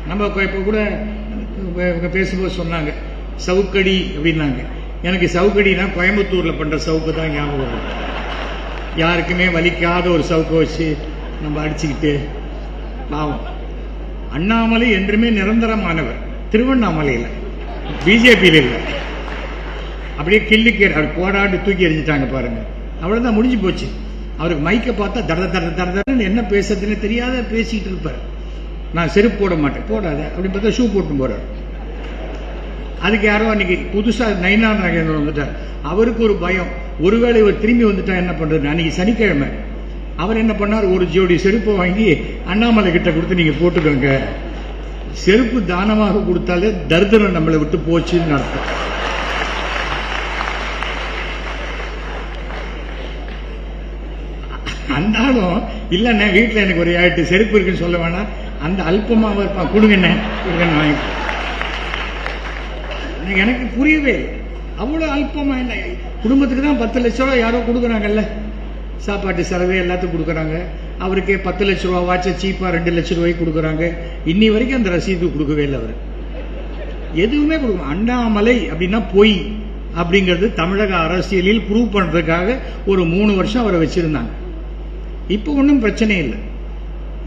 நம்ம இப்போ கூட பேசும்போது சொன்னாங்க சவுக்கடி அப்படின்னாங்க. எனக்கு சவுக்கடினா கோயம்புத்தூர்ல பண்ற சவுக்கு தான் ஞாபகம் வரும். யாருக்குமே வலிக்காத ஒரு சவுக்கை வச்சு நம்ம அடிச்சுக்கிட்டு பாவம். அண்ணாமலை என்றுமே நிரந்தரமானவர். திருவண்ணாமலையில் பிஜேபியில் இல்லை. அப்படியே கிள்ளிக்கேர் அவர் போராடி தூக்கி எறிஞ்சிட்டாங்க பாருங்க. அவ்வளவுதான், முடிஞ்சு போச்சு. அவருக்கு மைக்கை பார்த்தா தரன்னு என்ன பேசுறதுன்னு தெரியாத பேசிக்கிட்டு இருப்பார். நான் செருப்பு போட மாட்டேன், போடாத அப்படின்னு பார்த்தா ஷூ போட்டு போறார். அதுக்கு யாரோ அன்னைக்கு புதுசா நயினார் நாகேந்திரன் வந்துட்டார். அவருக்கு ஒரு பயம், ஒருவேளை இவர் திரும்பி வந்துட்டா என்ன பண்றது. அன்னைக்கு சனிக்கிழமை அவர் என்ன பண்ணார், ஒரு ஜோடி செருப்பை வாங்கி அண்ணாமலை கிட்ட கொடுத்து நீங்க போட்டுக்கோங்க, செருப்பு தானமாக கொடுத்தாலே தரித்திரம் நம்மளை விட்டு போச்சுன்னு அர்த்தம். அந்தாலும் இல்லண்ணே வீட்டில் எனக்கு ஒரு 8 செருப்பு இருக்குன்னு சொல்ல வேணாம், அந்த அல்பமாக இருப்பான், கொடுங்கண்ணே கொடுங்கன்னு வாங்கி. எனக்கு புரியவே அவ்வளவு அல்பமா. என்ன குடும்பத்துக்கு தான் 10 லட்ச ரூபா யாரோ கொடுக்குறாங்கல்ல, சாப்பாட்டு செலவு எல்லாத்துக்கும் கொடுக்குறாங்க. அவருக்கே 10 லட்ச ரூபா வாட்ச சீப்பா 2 லட்ச ரூபாய்க்கு கொடுக்குறாங்க. இன்னி வரைக்கும் அந்த ரசீது கொடுக்கவே இல்லை. அவர் எதுவுமே கொடுக்க. அண்ணாமலை அப்படின்னா பொய் அப்படிங்கிறது தமிழக அரசியலில் ப்ரூவ் பண்றதுக்காக ஒரு 3 வருஷம் அவரை வச்சிருந்தாங்க. இப்போ ஒன்றும் பிரச்சனை இல்லை.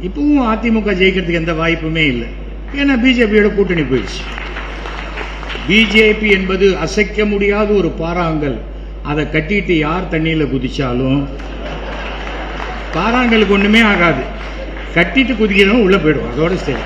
இப்பவும் அதிமுக ஜெயிக்கிறதுக்கு எந்த வாய்ப்புமே இல்லை. ஏன்னா பிஜேபியோட கூட்டணி போயிடுச்சு. பிஜேபி என்பது அசைக்க முடியாத ஒரு பாறாங்கல். அதை கட்டிட்டு யார் தண்ணியில குதிச்சாலும் பாறாங்கலுக்கு ஒண்ணுமே ஆகாது. கட்டிட்டு குதிக்கிறவங்க உள்ள போயிடும், அதோட சரி.